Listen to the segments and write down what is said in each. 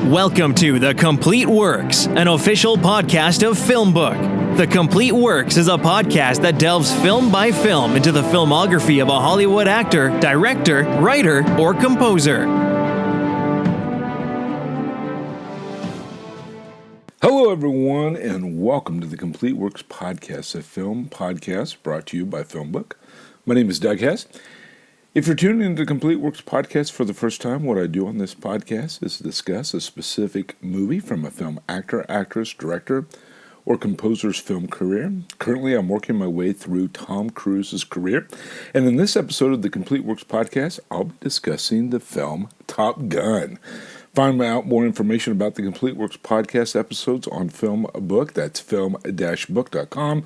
Welcome to The Complete Works, an official podcast of FilmBook. The Complete Works is a podcast that delves film by film into the filmography of a Hollywood actor, director, writer, or composer. Hello, everyone, and welcome to the Complete Works podcast, a film podcast brought to you by FilmBook. My name is Doug Hess. If you're tuning into the Complete Works podcast for the first time, what I do on this podcast is discuss a specific movie from a film actor, actress, director, or composer's film career. Currently, I'm working my way through Tom Cruise's career, and in this episode of the Complete Works podcast, I'll be discussing the film Top Gun. Find out more information about the Complete Works podcast episodes on FilmBook, that's film-book.com,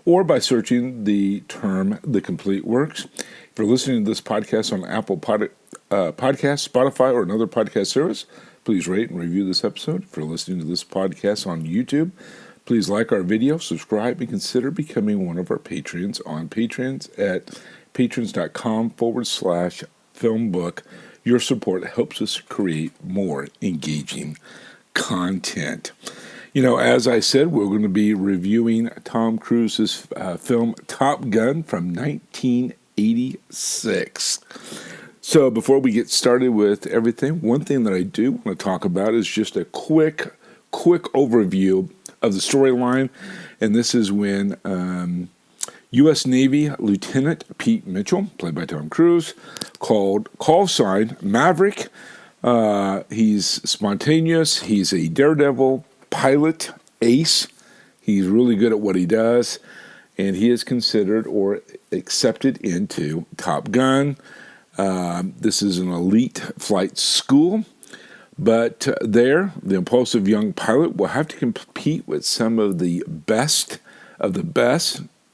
or by searching the term The Complete Works. If you're listening to this podcast on Apple Podcasts, Spotify, or another podcast service, please rate and review this episode. If you're listening to this podcast on YouTube, please like our video, subscribe, and consider becoming one of our patrons on Patrons at patrons.com/FilmBook. Your support helps us create more engaging content. You know, as I said, we're going to be reviewing Tom Cruise's film Top Gun from 1986. So before we get started with everything, one thing that I do want to talk about is just a quick overview of the storyline. And this is when U.S. Navy Lieutenant Pete Mitchell, played by Tom Cruise, call sign Maverick. He's spontaneous. He's a daredevil pilot, ace. He's really good at what he does, and he is considered or accepted into Top Gun. This is an elite flight school, but the impulsive young pilot will have to compete with some of the best,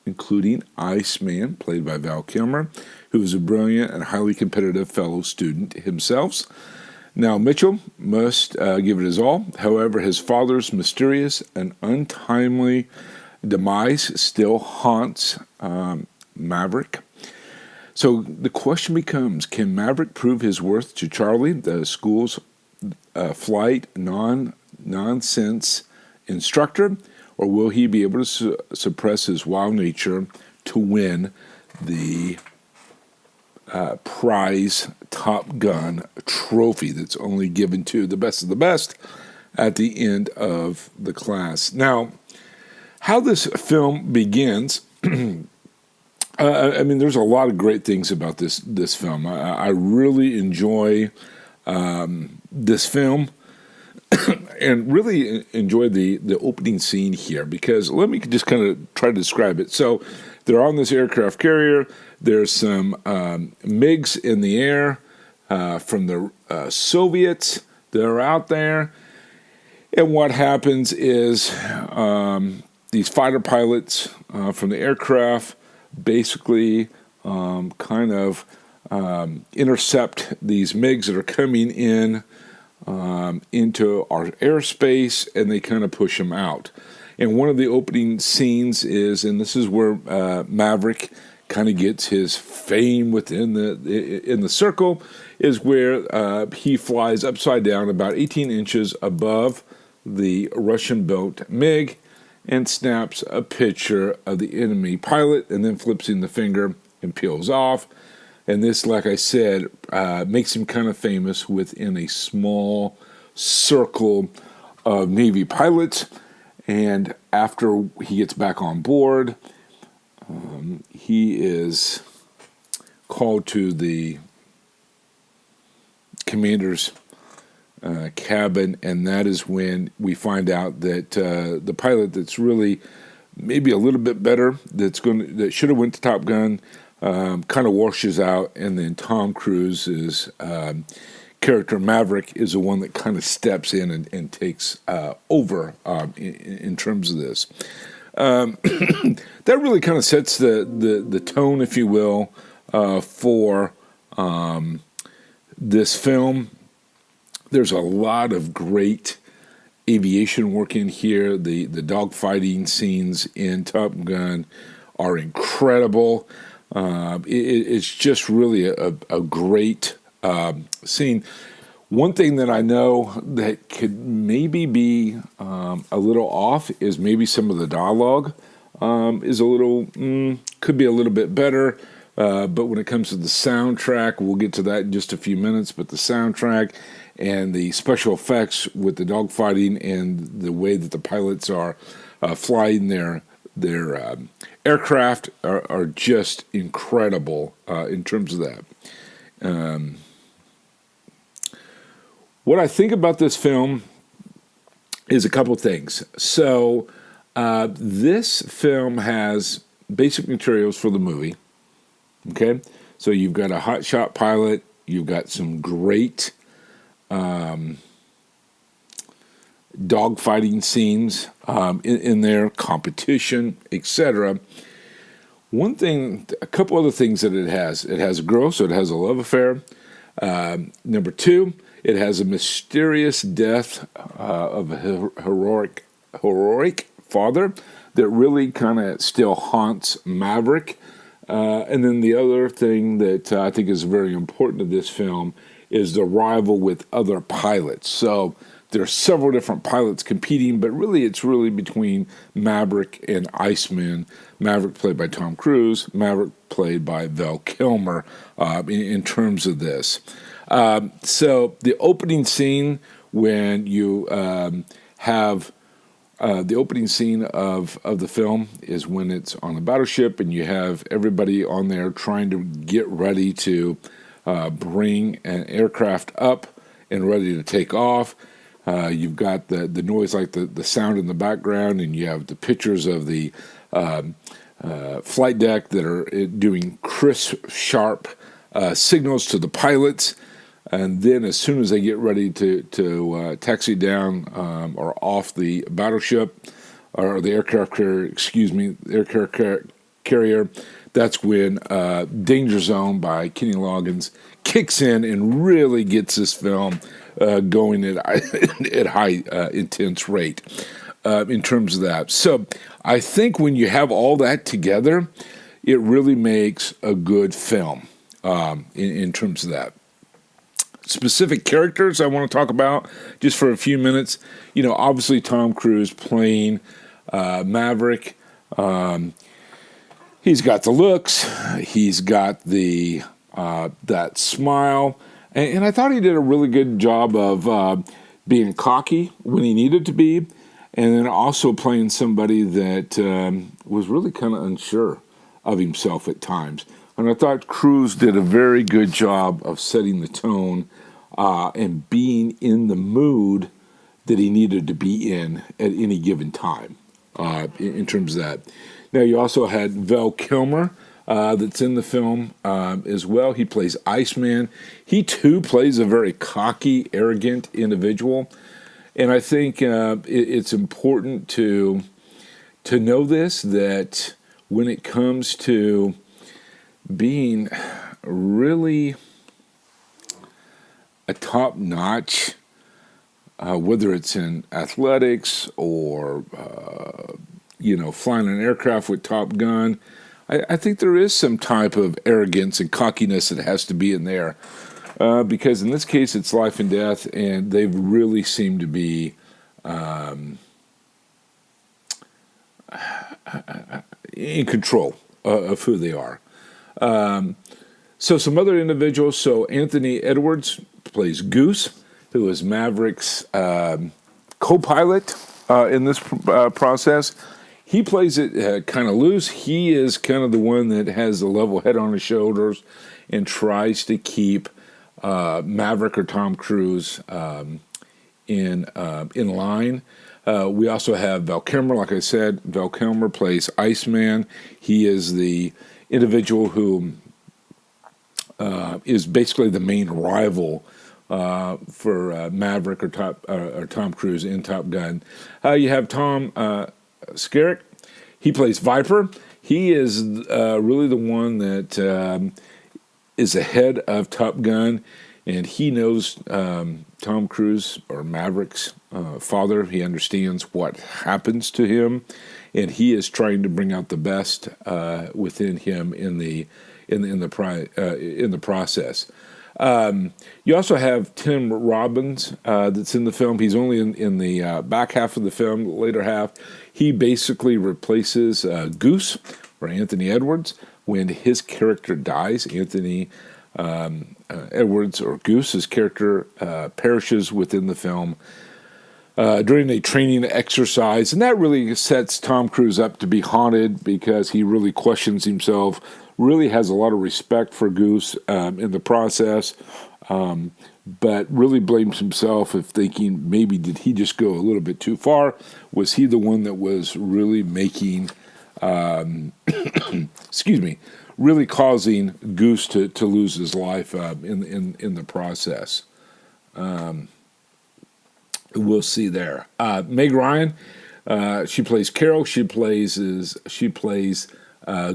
including Iceman, played by Val Kilmer, who is a brilliant and highly competitive fellow student himself. Now, Mitchell must give it his all. However, his father's mysterious and untimely demise still haunts Maverick. So the question becomes, can Maverick prove his worth to Charlie, the school's flight nonsense instructor, or will he be able to suppress his wild nature to win the prize Top Gun trophy that's only given to the best of the best at the end of the class? Now, how this film begins, I mean, there's a lot of great things about this film. I really enjoy this film and really enjoy the opening scene here, because let me just kind of try to describe it. So they're on this aircraft carrier. There's some MiGs in the air from the Soviets that are out there. And what happens is these fighter pilots from the aircraft basically intercept these MiGs that are coming in into our airspace, and they kind of push them out. And one of the opening scenes is, and this is where Maverick kind of gets his fame within the circle, is where he flies upside down about 18 inches above the Russian-built MiG and snaps a picture of the enemy pilot, and then flips in the finger and peels off. And this, like I said, makes him kind of famous within a small circle of Navy pilots. And after he gets back on board, he is called to the commander's cabin, and that is when we find out that the pilot that's really maybe a little bit better, that should have went to Top Gun, kind of washes out, and then Tom Cruise's character Maverick is the one that kind of steps in and takes over in terms of this. That really kind of sets the tone, if you will, for this film. There's a lot of great aviation work in here. The dogfighting scenes in Top Gun are incredible. It's just really a great scene. One thing that I know that could maybe be a little off is maybe some of the dialogue is a little, could be a little bit better. But when it comes to the soundtrack, we'll get to that in just a few minutes, but the soundtrack and the special effects with the dogfighting and the way that the pilots are flying their aircraft are just incredible in terms of that. What I think about this film is a couple things. So this film has basic materials for the movie. Okay, so you've got a hotshot pilot, you've got some great dogfighting scenes in there, competition, etc. One thing, a couple other things that it has a girl, so it has a love affair. Number two, it has a mysterious death of a heroic father that really kind of still haunts Maverick. And then the other thing that I think is very important to this film is the rival with other pilots. So there are several different pilots competing, but really it's really between Maverick and Iceman. Maverick played by Tom Cruise, Maverick played by Val Kilmer in terms of this. So the opening scene when you have the opening scene of the film is when it's on the battleship and you have everybody on there trying to get ready to bring an aircraft up and ready to take off. You've got the noise, like the sound in the background, and you have the pictures of the flight deck that are doing crisp, sharp signals to the pilots. And then as soon as they get ready to taxi down or off the battleship or the aircraft carrier, that's when Danger Zone by Kenny Loggins kicks in and really gets this film going at high intense rate in terms of that. So I think when you have all that together, it really makes a good film in terms of that. Specific characters I want to talk about just for a few minutes. You know, obviously Tom Cruise playing Maverick. He's got the looks. He's got the that smile. And I thought he did a really good job of being cocky when he needed to be, and then also playing somebody that was really kind of unsure of himself at times. And I thought Cruise did a very good job of setting the tone and being in the mood that he needed to be in at any given time in terms of that. Now, you also had Val Kilmer that's in the film as well. He plays Iceman. He, too, plays a very cocky, arrogant individual. And I think it's important to know this, that when it comes to being really a top-notch, whether it's in athletics or, flying an aircraft with Top Gun, I think there is some type of arrogance and cockiness that has to be in there. Because in this case, it's life and death, and they really seem to be in control of who they are. So some other individuals. So Anthony Edwards plays Goose, who is Maverick's co-pilot in this process. He plays it kind of loose. He is kind of the one that has the level head on his shoulders and tries to keep Maverick or Tom Cruise in line. We also have Val Kilmer. Like I said, Val Kilmer plays Iceman. He is the individual who is basically the main rival for Maverick or Tom Cruise in Top Gun. You have Tom Skerritt. He plays Viper. He is really the one that is the head of Top Gun, and he knows Tom Cruise or Maverick's father. He understands what happens to him, and he is trying to bring out the best within him in the process. You also have Tim Robbins that's in the film. He's only in the back half of the film, the later half. He basically replaces Goose, or Anthony Edwards, when his character dies. Anthony Edwards, or Goose's character, perishes within the film during a training exercise, and that really sets Tom Cruise up to be haunted because he really questions himself, really has a lot of respect for Goose in the process, but really blames himself of thinking maybe did he just go a little bit too far? Was he the one that was really making, excuse me, really causing Goose to lose his life in the process? We'll see there. Meg Ryan, she plays Carol. She plays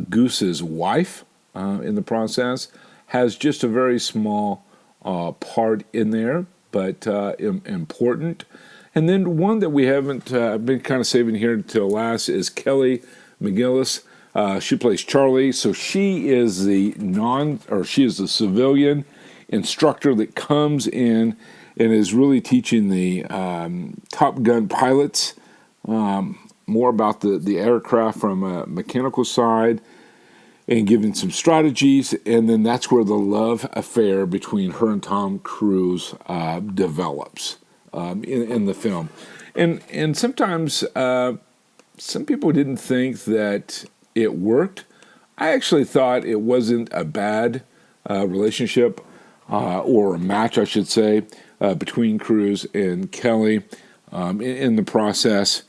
Goose's wife in the process. Has just a very small part in there, but important. And then one that we haven't been kind of saving here until last is Kelly McGillis. She plays Charlie. So she is the civilian instructor that comes in and is really teaching the Top Gun pilots more about the aircraft from a mechanical side and giving some strategies. And then that's where the love affair between her and Tom Cruise develops in the film. And sometimes some people didn't think that it worked. I actually thought it wasn't a bad relationship or a match, I should say, between Cruise and Kelly in the process.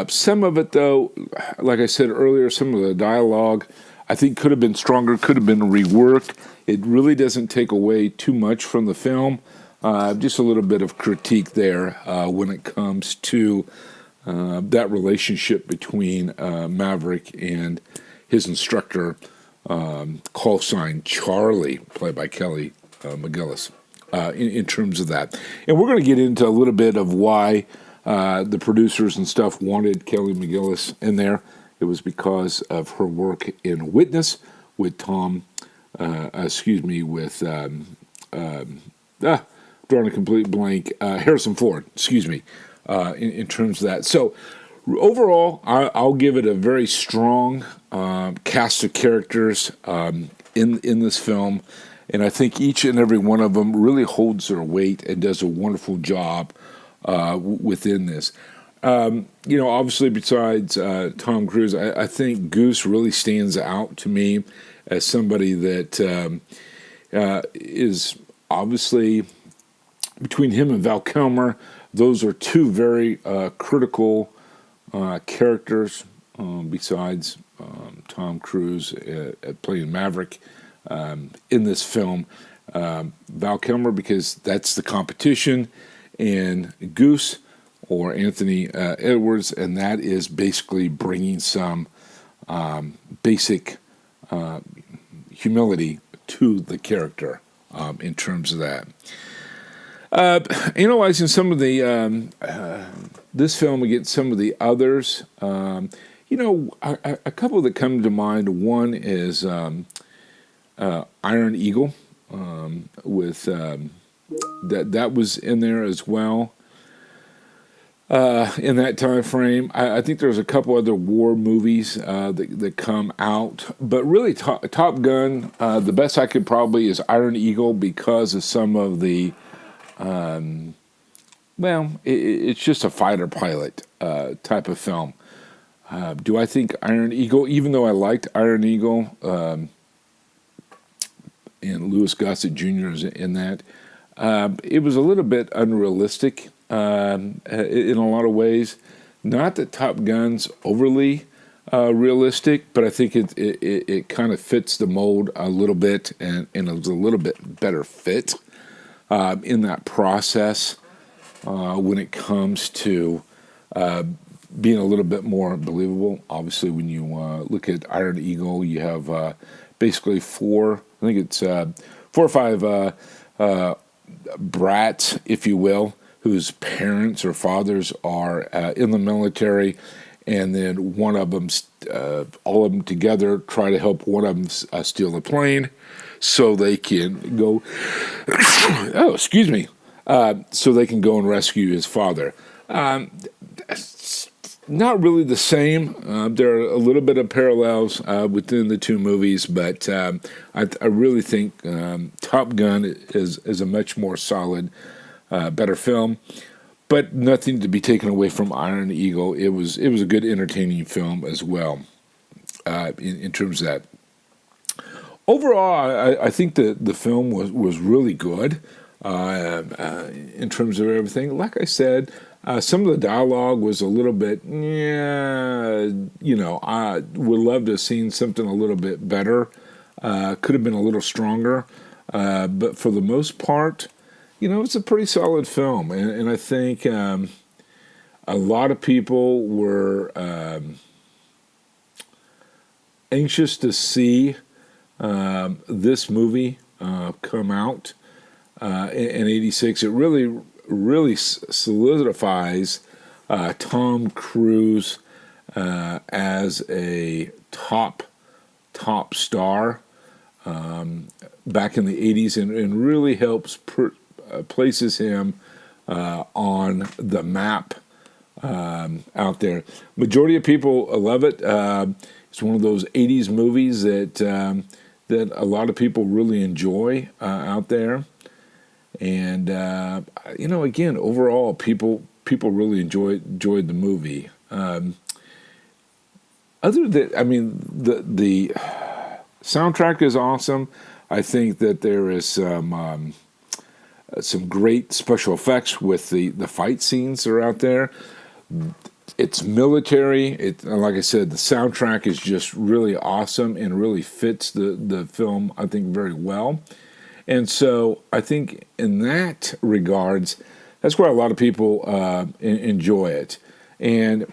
Some of it, though, like I said earlier, some of the dialogue I think could have been stronger, could have been reworked. It really doesn't take away too much from the film. Just a little bit of critique there when it comes to that relationship between Maverick and his instructor, call sign Charlie, played by Kelly McGillis. In terms of that. And we're going to get into a little bit of why the producers and stuff wanted Kelly McGillis in there. It was because of her work in Witness with drawing a complete blank, Harrison Ford, in terms of that. So overall, I'll give it a very strong cast of characters in this film. And I think each and every one of them really holds their weight and does a wonderful job within this. Obviously, besides Tom Cruise, I think Goose really stands out to me as somebody that is obviously, between him and Val Kilmer, those are two very critical characters besides Tom Cruise playing Maverick. In this film, Val Kilmer, because that's the competition, and Goose, or Anthony Edwards, and that is basically bringing some basic humility to the character in terms of that. Analyzing some of the this film against some of the others, a couple that come to mind. One is Iron Eagle, with that was in there as well. In that time frame, I think there's a couple other war movies that come out, but really Top Gun, the best I could probably is Iron Eagle because of some of the, it's just a fighter pilot type of film. Do I think Iron Eagle, even though I liked Iron Eagle, and Louis Gossett Jr. is in that. It was a little bit unrealistic in a lot of ways. Not that Top Gun's overly realistic, but I think it kind of fits the mold a little bit, and it was a little bit better fit in that process when it comes to being a little bit more believable. Obviously, when you look at Iron Eagle, you have basically four or five brats, if you will, whose parents or fathers are in the military, and then one of them, all of them together, try to help one of them steal the plane, so they can go. Oh, excuse me. So they can go and rescue his father. Not really the same. There are a little bit of parallels within the two movies, but I really think Top Gun is a much more solid, better film. But nothing to be taken away from Iron Eagle. It was a good, entertaining film as well. In terms of that, overall, I think the film was really good in terms of everything. Like I said. Some of the dialogue was a little bit, I would love to have seen something a little bit better. Could have been a little stronger. But for the most part, it's a pretty solid film. And I think a lot of people were anxious to see this movie come out in '86. It really solidifies Tom Cruise as a top star back in the 80s, and really helps places him on the map out there. Majority of people love it. It's one of those 80s movies that a lot of people really enjoy out there. And again, overall, people really enjoyed the movie. Other than, the soundtrack is awesome. I think that there is some great special effects with the fight scenes that are out there. It's military. Like I said, the soundtrack is just really awesome and really fits the film, I think, very well. And so I think in that regards, that's where a lot of people enjoy it. And,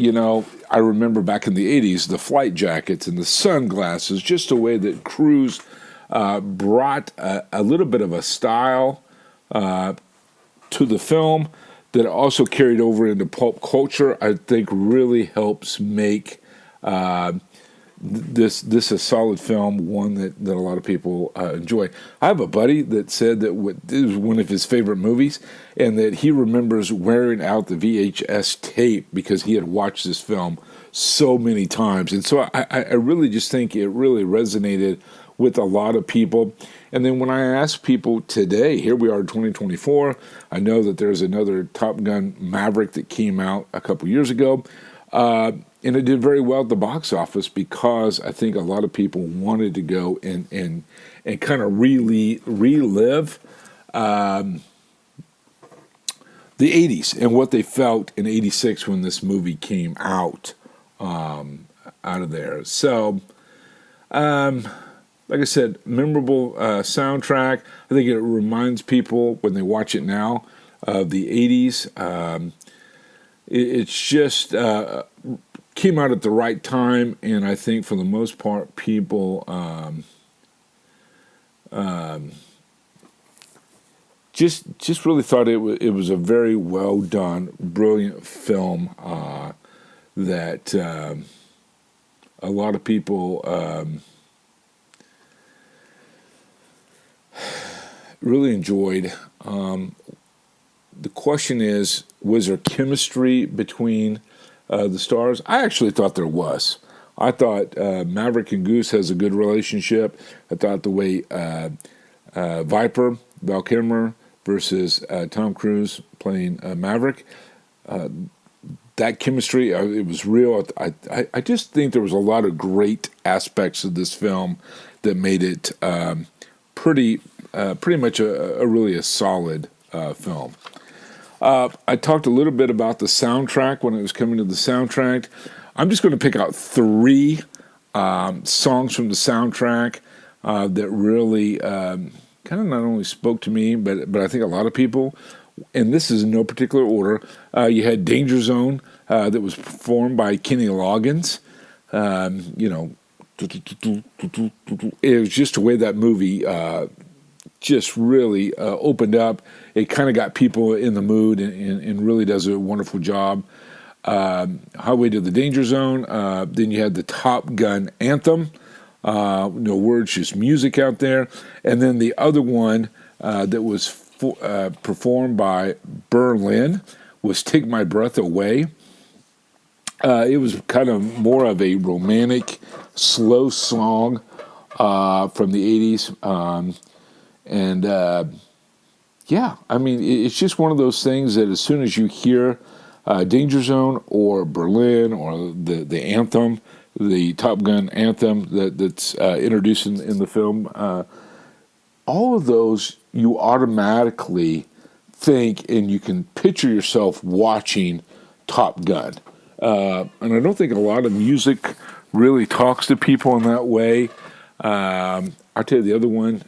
I remember back in the 80s, the flight jackets and the sunglasses, just a way that Cruise brought a little bit of a style to the film that also carried over into pulp culture, I think really helps make this a solid film, one that a lot of people enjoy. I have a buddy that said that this was one of his favorite movies, and that he remembers wearing out the VHS tape because he had watched this film so many times. And so I really just think it really resonated with a lot of people. And then when I ask people today, here we are in 2024, I know that there's another Top Gun Maverick that came out a couple years ago. And it did very well at the box office because I think a lot of people wanted to go and kind of relive the 80s and what they felt in '86 when this movie came out of there. So, like I said, memorable soundtrack. I think it reminds people when they watch it now of the '80s. It's just came out at the right time, and I think for the most part, people just really thought it was a very well done, brilliant film that a lot of people really enjoyed. The question is, was there chemistry between the stars? I actually thought there was. I thought Maverick and Goose has a good relationship. I thought the way Viper, Bruckheimer versus Tom Cruise playing Maverick, that chemistry, it was real. I just think there was a lot of great aspects of this film that made it pretty much a really solid film. I talked a little bit about the soundtrack when it was coming to the soundtrack. I'm just going to pick out 3 songs from the soundtrack that really kind of not only spoke to me, but I think a lot of people. And this is in no particular order. You had Danger Zone that was performed by Kenny Loggins. It was just the way that movie just really opened up. It kind of got people in the mood and really does a wonderful job. Highway to the Danger Zone. Then you had the Top Gun anthem. No words, just music out there. And then the other one that was performed by Berlin was Take My Breath Away. It was kind of more of a romantic, slow song from the 80s. Yeah, I mean, it's just one of those things that as soon as you hear Danger Zone or Berlin or the anthem, the Top Gun anthem that's introduced in the film, all of those you automatically think and you can picture yourself watching Top Gun. And I don't think a lot of music really talks to people in that way. I'll tell you the other one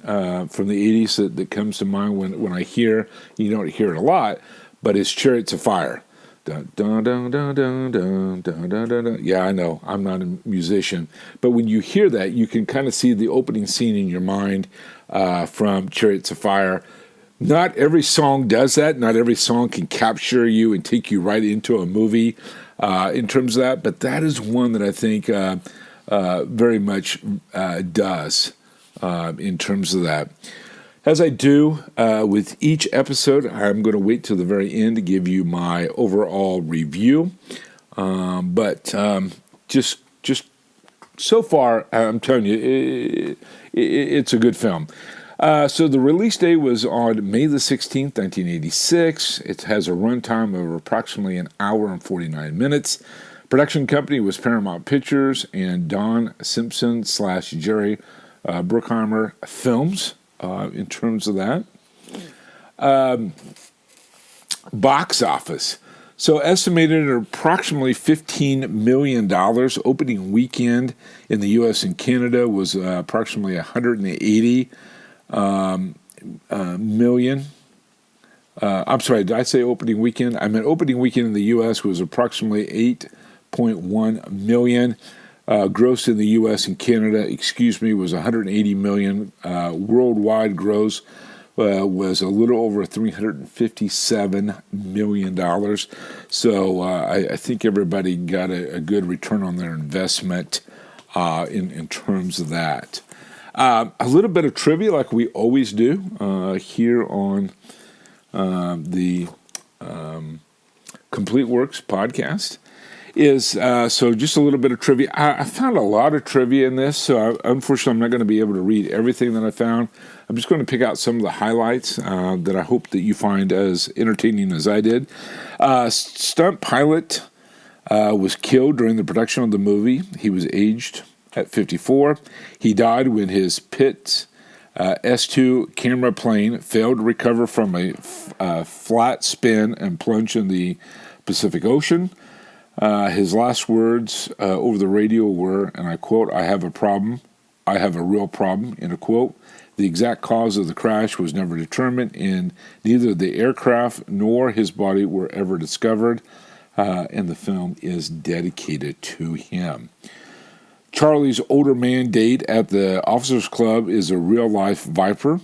from the 80s that comes to mind when I hear, you don't hear it a lot, but it's Chariots of Fire. Dun, dun, dun, dun, dun, dun, dun, dun, dun, dun. Yeah, I know, I'm not a musician. But when you hear that, you can kind of see the opening scene in your mind from Chariots of Fire. Not every song does that. Not every song can capture you and take you right into a movie in terms of that. But that is one that I think very much does in terms of that. As I do with each episode, I'm going to wait till the very end to give you my overall review. But just so far, I'm telling you, it's a good film. So the release date was on May the 16th, 1986. It has a runtime of approximately an hour and 49 minutes. Production company was Paramount Pictures and Don Simpson / Jerry Bruckheimer Films. In terms of that. Box office. So estimated at approximately $15 million. Opening weekend in the U.S. and Canada was approximately $180 million. I'm sorry, did I say opening weekend? I meant opening weekend in the U.S. was approximately $8.1 million. Gross in the U.S. and Canada, was $180 million. Worldwide gross was a little over $357 million. So I think everybody got a good return on their investment in terms of that. A little bit of trivia like we always do here on the Complete Works podcast. So just a little bit of trivia. I found a lot of trivia in this, so unfortunately I'm not going to be able to read everything that I found. I'm just going to pick out some of the highlights that I hope that you find as entertaining as I did. Stunt pilot was killed during the production of the movie. He was aged at 54. He died when his Pitts S2 camera plane failed to recover from a flat spin and plunge in the Pacific Ocean. His last words over the radio were, and I quote, "I have a problem. I have a real problem," end of quote. The exact cause of the crash was never determined, and neither the aircraft nor his body were ever discovered, and the film is dedicated to him. Charlie's older man date at the Officers Club is a real-life Viper.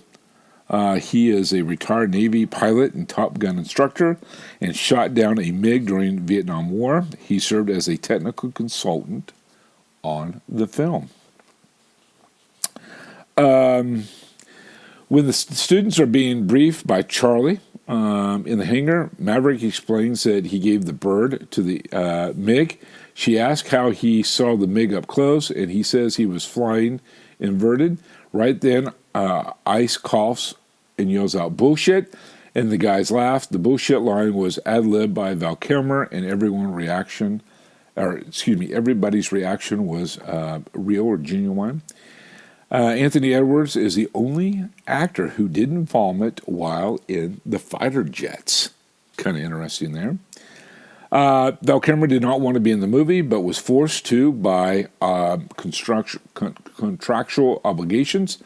He is a retired Navy pilot and Top Gun instructor and shot down a MiG during the Vietnam War. He served as a technical consultant on the film. When the students are being briefed by Charlie in the hangar, Maverick explains that he gave the bird to the MiG. She asks how he saw the MiG up close, and he says he was flying inverted. Right then, Ice coughs and yells out, "Bullshit," and the guys laugh. The bullshit line was ad-libbed by Bruckheimer, and everybody's reaction was real or genuine. Anthony Edwards is the only actor who didn't vomit while in the fighter jets. Kind of interesting there. Bruckheimer did not want to be in the movie, but was forced to by contractual obligations.